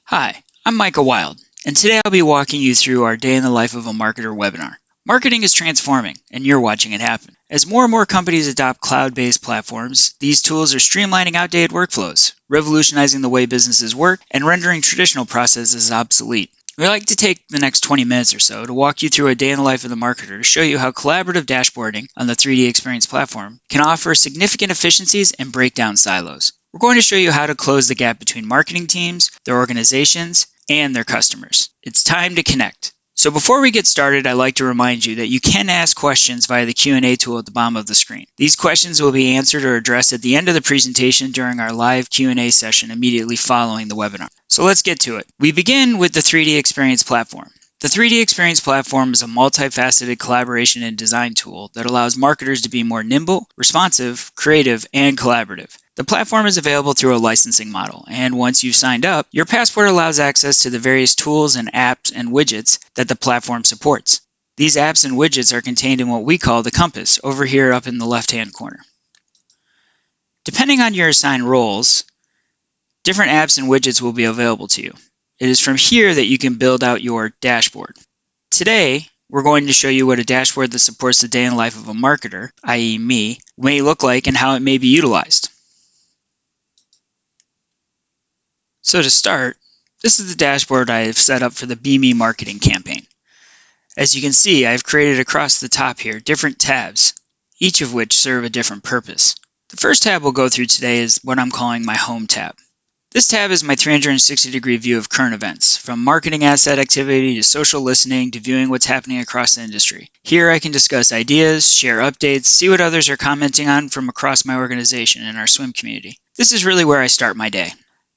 Hi, I'm Micah Wild, and today I'll be walking you through our Day in the Life of a Marketer webinar. Marketing is transforming, and you're watching it happen. As more and more companies adopt cloud-based platforms, these tools are streamlining outdated workflows, revolutionizing the way businesses work, and rendering traditional processes obsolete. We'd like to take the next 20 minutes or so to walk you through a day in the life of the marketer to show you how collaborative dashboarding on the 3DEXCITE platform can offer significant efficiencies and break down silos. We're going to show you how to close the gap between marketing teams, their organizations, and their customers. It's time to connect. So before we get started, I'd like to remind you that you can ask questions via the Q&A tool at the bottom of the screen. These questions will be answered or addressed at the end of the presentation during our live Q&A session immediately following the webinar. So let's get to it. We begin with the 3DEXCITE platform. The 3DEXCITE platform is a multifaceted collaboration and design tool that allows marketers to be more nimble, responsive, creative, and collaborative. The platform is available through a licensing model, and once you've signed up, your passport allows access to the various tools and apps and widgets that the platform supports. These apps and widgets are contained in what we call the compass, over here up in the left-hand corner. Depending on your assigned roles, different apps and widgets will be available to you. It is from here that you can build out your dashboard. Today, we're going to show you what a dashboard that supports the day in the life of a marketer, i.e. me, may look like and how it may be utilized. So to start, this is the dashboard I have set up for the Be Me marketing campaign. As you can see, I've created across the top here different tabs, each of which serve a different purpose. The first tab we'll go through today is what I'm calling my Home tab. This tab is my 360-degree view of current events, from marketing asset activity to social listening to viewing what's happening across the industry. Here I can discuss ideas, share updates, see what others are commenting on from across my organization and our swim community. This is really where I start my day.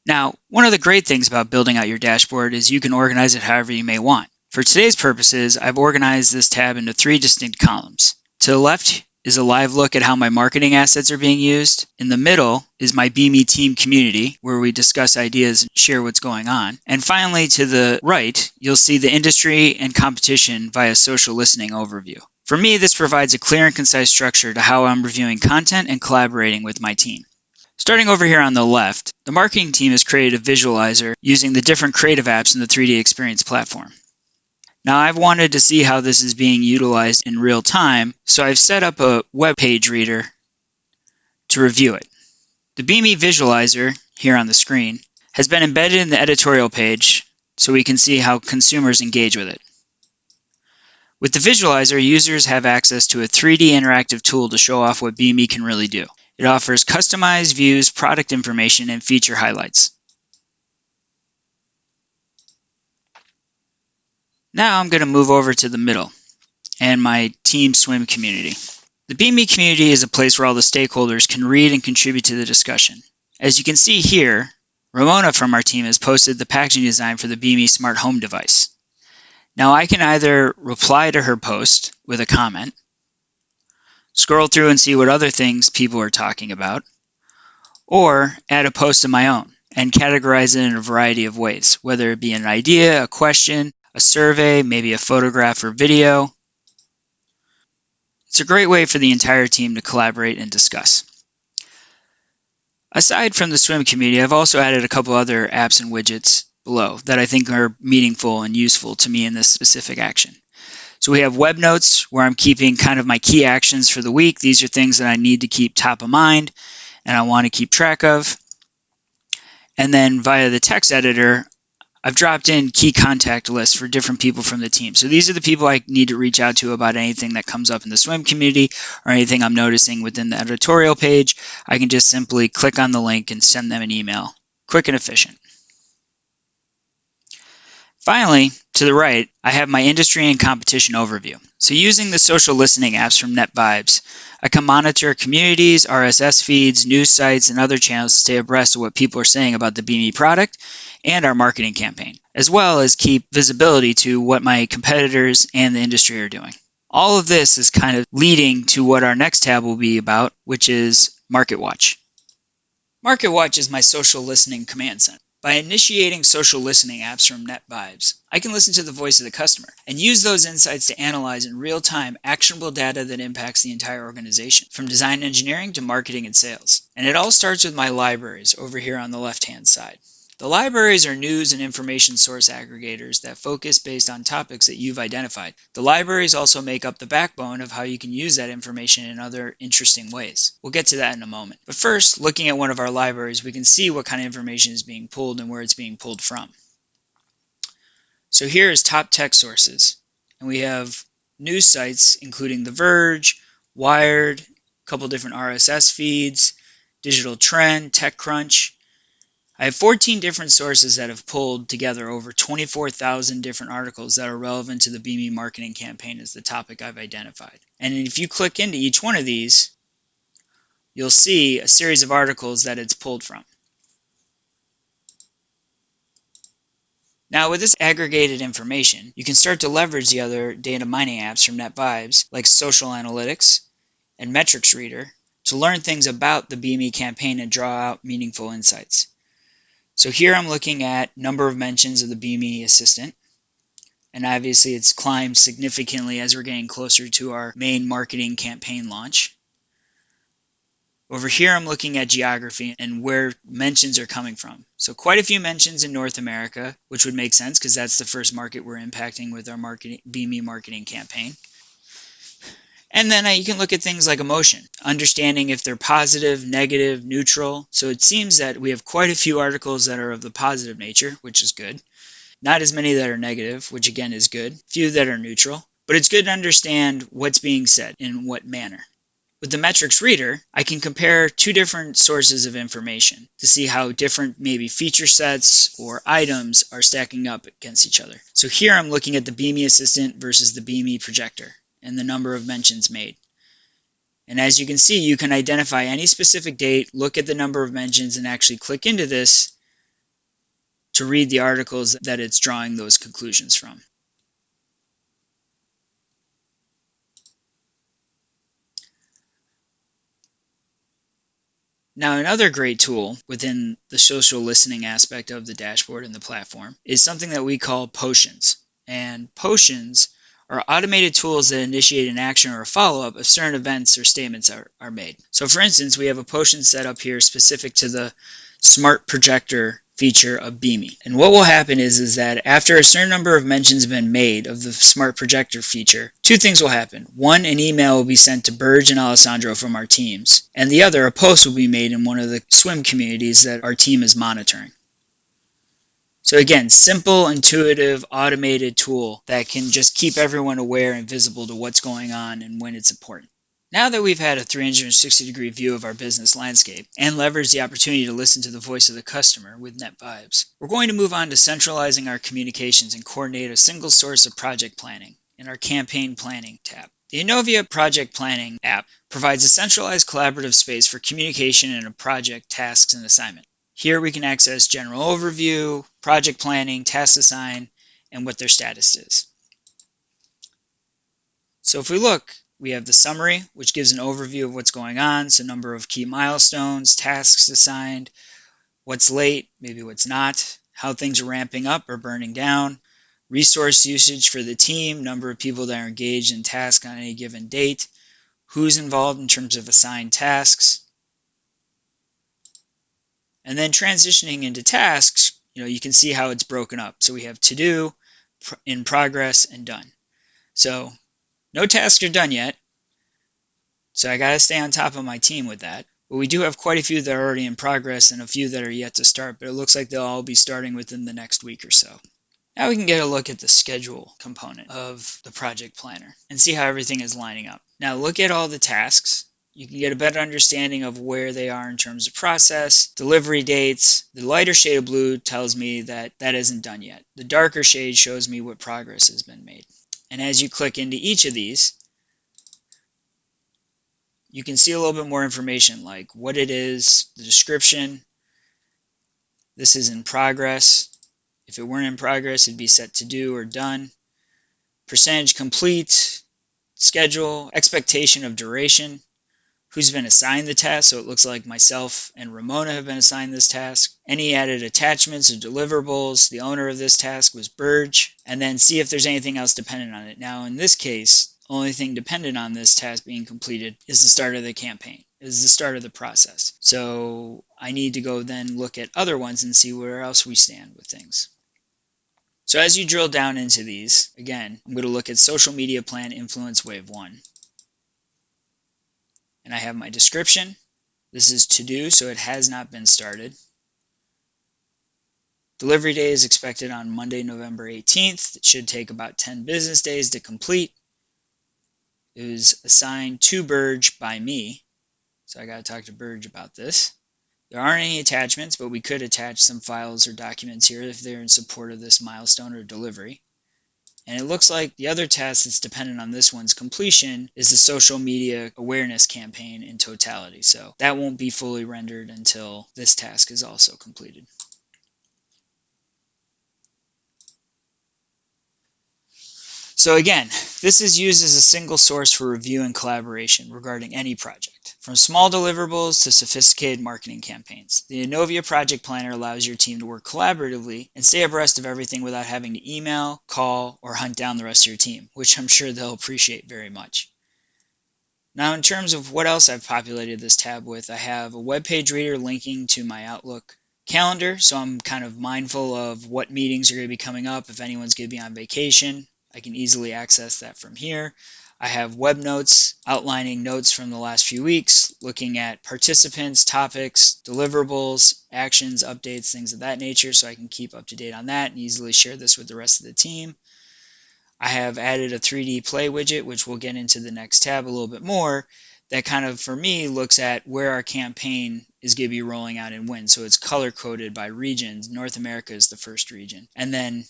Now, one of the great things about building out your dashboard is you can organize it however you may want. For today's purposes, I've organized this tab into 3 distinct columns. To the left is a live look at how my marketing assets are being used. In the middle is my Be Me team community, where we discuss ideas and share what's going on. And finally, to the right, you'll see the industry and competition via social listening overview. For me, this provides a clear and concise structure to how I'm reviewing content and collaborating with my team. Starting over here on the left, the marketing team has created a visualizer using the different creative apps in the 3DEXCITE platform. Now I've wanted to see how this is being utilized in real time, so I've set up a web page reader to review it. The Be Me visualizer, here on the screen, has been embedded in the editorial page so we can see how consumers engage with it. With the visualizer, users have access to a 3D interactive tool to show off what Be Me can really do. It offers customized views, product information, and feature highlights. Now I'm going to move over to the middle and my team swim community. The Be Me community is a place where all the stakeholders can read and contribute to the discussion. As you can see here, Ramona from our team has posted the packaging design for the Be Me smart home device. Now I can either reply to her post with a comment, scroll through and see what other things people are talking about, or add a post of my own and categorize it in a variety of ways, whether it be an idea, a question, a survey, maybe a photograph or video. It's a great way for the entire team to collaborate and discuss. Aside from the swim community, I've also added a couple other apps and widgets below that I think are meaningful and useful to me in this specific action. So we have web notes where I'm keeping kind of my key actions for the week. These are things that I need to keep top of mind and I want to keep track of. And then via the text editor, I've dropped in key contact lists for different people from the team. So these are the people I need to reach out to about anything that comes up in the swim community or anything I'm noticing within the editorial page. I can just simply click on the link and send them an email. Quick and efficient. Finally, to the right, I have my industry and competition overview. So using the social listening apps from NetVibes, I can monitor communities, RSS feeds, news sites, and other channels to stay abreast of what people are saying about the Be Me product and our marketing campaign, as well as keep visibility to what my competitors and the industry are doing. All of this is kind of leading to what our next tab will be about, which is Market Watch. Market Watch is my social listening command center. By initiating social listening apps from NetVibes, I can listen to the voice of the customer and use those insights to analyze in real time actionable data that impacts the entire organization, from design engineering to marketing and sales. And it all starts with my libraries over here on the left-hand side. The libraries are news and information source aggregators that focus based on topics that you've identified. The libraries also make up the backbone of how you can use that information in other interesting ways. We'll get to that in a moment. But first, looking at one of our libraries, we can see what kind of information is being pulled and where it's being pulled from. So here is top tech sources, and we have news sites including The Verge, Wired, a couple different RSS feeds, Digital Trend, TechCrunch. I have 14 different sources that have pulled together over 24,000 different articles that are relevant to the BME marketing campaign as the topic I've identified. And if you click into each one of these, you'll see a series of articles that it's pulled from. Now with this aggregated information, you can start to leverage the other data mining apps from NetVibes like Social Analytics and Metrics Reader to learn things about the BME campaign and draw out meaningful insights. So here I'm looking at number of mentions of the BME Assistant, and obviously it's climbed significantly as we're getting closer to our main marketing campaign launch. Over here I'm looking at geography and where mentions are coming from. So quite a few mentions in North America, which would make sense because that's the first market we're impacting with our BME marketing campaign. And then you can look at things like emotion, understanding if they're positive, negative, neutral. So it seems that we have quite a few articles that are of the positive nature, which is good. Not as many that are negative, which again is good. Few that are neutral. But it's good to understand what's being said in what manner. With the Metrics Reader, I can compare two different sources of information to see how different maybe feature sets or items are stacking up against each other. So here I'm looking at the BME Assistant versus the BME Projector and the number of mentions made. And as you can see, you can identify any specific date, look at the number of mentions, and actually click into this to read the articles that it's drawing those conclusions from. Now, another great tool within the social listening aspect of the dashboard and the platform is something that we call potions. And potions are automated tools that initiate an action or a follow-up if certain events or statements are made. So for instance, we have a potion set up here specific to the smart projector feature of BME. And what will happen is that after a certain number of mentions have been made of the smart projector feature, two things will happen. One, an email will be sent to Burge and Alessandro from our teams, and the other, a post will be made in one of the swim communities that our team is monitoring. So again, simple, intuitive, automated tool that can just keep everyone aware and visible to what's going on and when it's important. Now that we've had a 360-degree view of our business landscape and leveraged the opportunity to listen to the voice of the customer with NetVibes, we're going to move on to centralizing our communications and coordinate a single source of project planning in our campaign planning tab. The Innovia Project Planning app provides a centralized collaborative space for communication in a project, tasks, and assignment. Here we can access general overview, project planning, task assign, and what their status is. So if we look, we have the summary, which gives an overview of what's going on, so number of key milestones, tasks assigned, what's late, maybe what's not, how things are ramping up or burning down, resource usage for the team, number of people that are engaged in tasks on any given date, who's involved in terms of assigned tasks. And then transitioning into tasks, you can see how it's broken up. So we have to do, in progress, and done. So no tasks are done yet. So I got to stay on top of my team with that. But we do have quite a few that are already in progress and a few that are yet to start, but it looks like they'll all be starting within the next week or so. Now we can get a look at the schedule component of the project planner and see how everything is lining up. Now look at all the tasks. You can get a better understanding of where they are in terms of process, delivery dates. The lighter shade of blue tells me that isn't done yet. The darker shade shows me what progress has been made. And as you click into each of these, you can see a little bit more information like what it is, the description. This is in progress. If it weren't in progress, it'd be set to do or done. Percentage complete, schedule, expectation of duration, who's been assigned the task, so it looks like myself and Ramona have been assigned this task. Any added attachments or deliverables, the owner of this task was Burge, and then see if there's anything else dependent on it. Now in this case, Only thing dependent on this task being completed is the start of the campaign, is the start of the process. So I need to go then look at other ones and see where else we stand with things. So as you drill down into these, again, I'm going to look at social media plan influence wave 1. And I have my description. This is to do, so it has not been started. Delivery day is expected on Monday, November 18th. It should take about 10 business days to complete. It was assigned to Burge by me, so I got to talk to Burge about this. There aren't any attachments, but we could attach some files or documents here if they're in support of this milestone or delivery. And it looks like the other task that's dependent on this one's completion is the social media awareness campaign in totality. So that won't be fully rendered until this task is also completed. So again, this is used as a single source for review and collaboration regarding any project, from small deliverables to sophisticated marketing campaigns. The Innovia Project Planner allows your team to work collaboratively and stay abreast of everything without having to email, call, or hunt down the rest of your team, which I'm sure they'll appreciate very much. Now, in terms of what else I've populated this tab with, I have a web page reader linking to my Outlook calendar, so I'm kind of mindful of what meetings are going to be coming up. If anyone's going to be on vacation, I can easily access that from here. I have web notes outlining notes from the last few weeks, looking at participants, topics, deliverables, actions, updates, things of that nature, so I can keep up to date on that and easily share this with the rest of the team. I have added a 3D play widget, which we'll get into the next tab a little bit more, that kind of, for me, looks at where our campaign is going to be rolling out and when. So it's color-coded by regions. North America is the first region. And then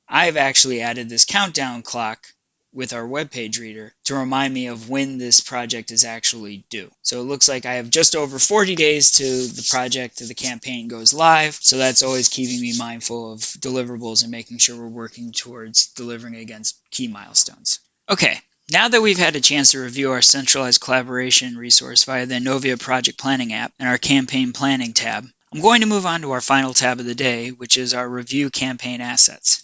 I've actually added this countdown clock with our web page reader to remind me of when this project is actually due. So it looks like I have just over 40 days to the project, to the campaign goes live. So that's always keeping me mindful of deliverables and making sure we're working towards delivering against key milestones. Okay, now that we've had a chance to review our centralized collaboration resource via the Innovia Project Planning app and our Campaign Planning tab, I'm going to move on to our final tab of the day, which is our Review Campaign Assets.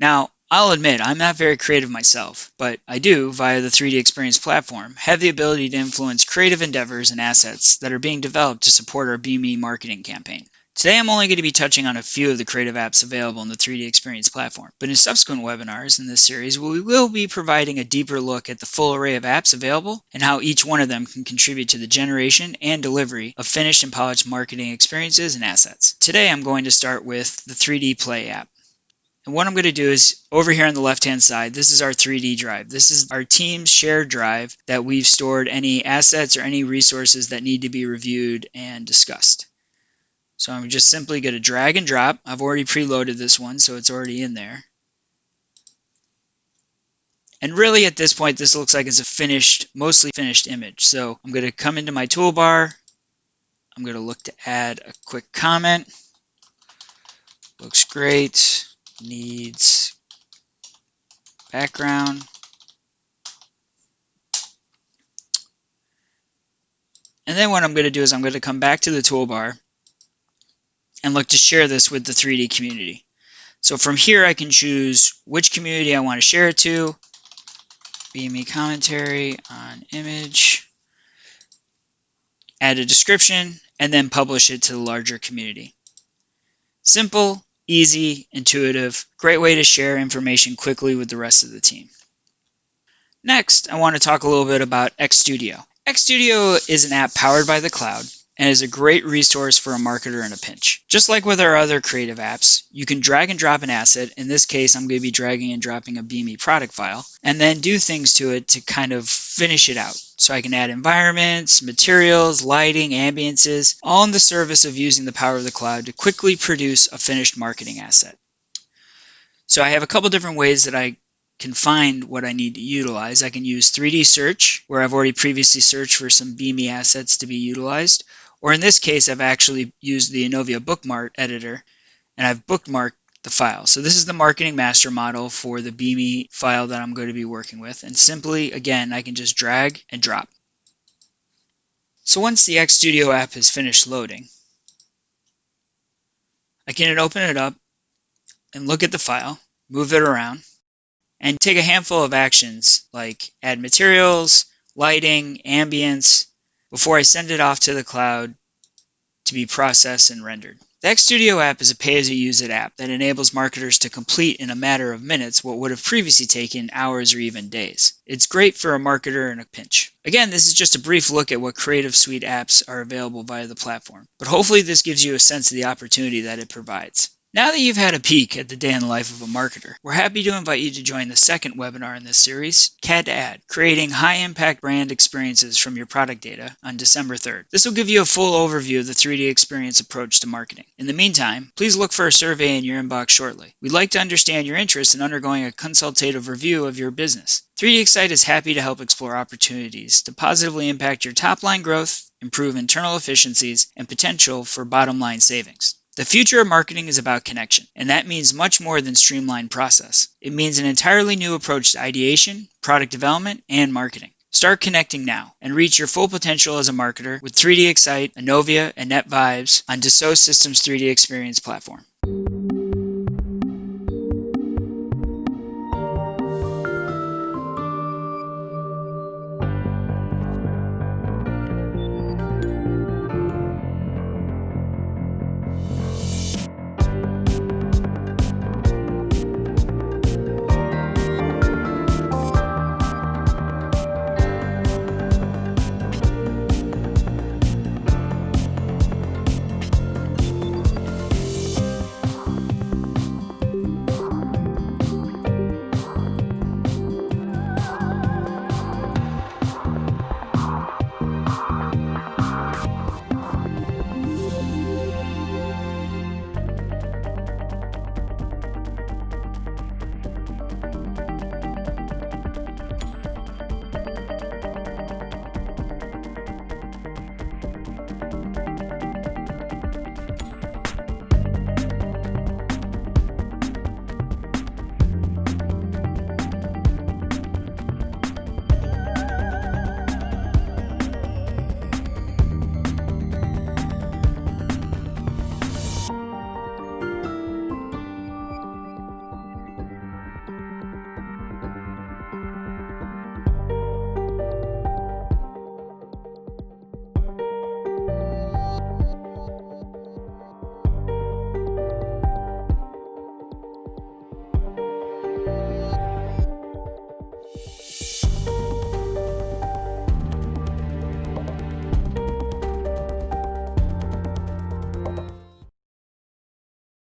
Now, I'll admit I'm not very creative myself, but I do, via the 3D Experience platform, have the ability to influence creative endeavors and assets that are being developed to support our BME marketing campaign. Today I'm only going to be touching on a few of the creative apps available in the 3D Experience platform, but in subsequent webinars in this series we will be providing a deeper look at the full array of apps available and how each one of them can contribute to the generation and delivery of finished and polished marketing experiences and assets. Today I'm going to start with the 3D Play app. And what I'm going to do is, over here on the left-hand side, this is our 3D drive. This is our team's shared drive that we've stored any assets or any resources that need to be reviewed and discussed. So I'm just simply going to drag and drop. I've already preloaded this one, so it's already in there. And really at this point, this looks like it's a finished, mostly finished image. So I'm going to come into my toolbar. I'm going to look to add a quick comment. Looks great. Needs background. And then what I'm going to do is I'm going to come back to the toolbar and look to share this with the 3D community. So from here I can choose which community I want to share it to. BME commentary on image. Add a description and then publish it to the larger community. Simple, easy, intuitive, great way to share information quickly with the rest of the team. Next, I want to talk a little bit about XStudio. XStudio is an app powered by the cloud and is a great resource for a marketer in a pinch. Just like with our other creative apps, you can drag and drop an asset. In this case, I'm going to be dragging and dropping a BME product file, and then do things to it to kind of finish it out. So I can add environments, materials, lighting, ambiances, all in the service of using the power of the cloud to quickly produce a finished marketing asset. So I have a couple different ways that I can find what I need to utilize. I can use 3D search, where I've already previously searched for some BME assets to be utilized. Or in this case, I've actually used the Innovia bookmark editor, and I've bookmarked the file. So this is the marketing master model for the BME file that I'm going to be working with. And simply, again, I can just drag and drop. So once the XStudio app is finished loading, I can open it up and look at the file, move it around. and take a handful of actions like add materials, lighting, ambience, before I send it off to the cloud to be processed and rendered. The X Studio app is a pay-as-you-use-it app that enables marketers to complete in a matter of minutes what would have previously taken hours or even days. It's great for a marketer in a pinch. Again, this is just a brief look at what Creative Suite apps are available via the platform, but hopefully this gives you a sense of the opportunity that it provides. Now that you've had a peek at the day in the life of a marketer, we're happy to invite you to join the second webinar in this series, CAD to Ad, Creating High-Impact Brand Experiences from Your Product Data, on December 3rd. This will give you a full overview of the 3D Experience approach to marketing. In the meantime, please look for a survey in your inbox shortly. We'd like to understand your interest in undergoing a consultative review of your business. 3DEXCITE is happy to help explore opportunities to positively impact your top-line growth, improve internal efficiencies, and potential for bottom-line savings. The future of marketing is about connection, and that means much more than streamlined process. It means an entirely new approach to ideation, product development, and marketing. Start connecting now and reach your full potential as a marketer with 3DEXCITE, Anovia, and NetVibes on Dassault Systems 3D Experience platform.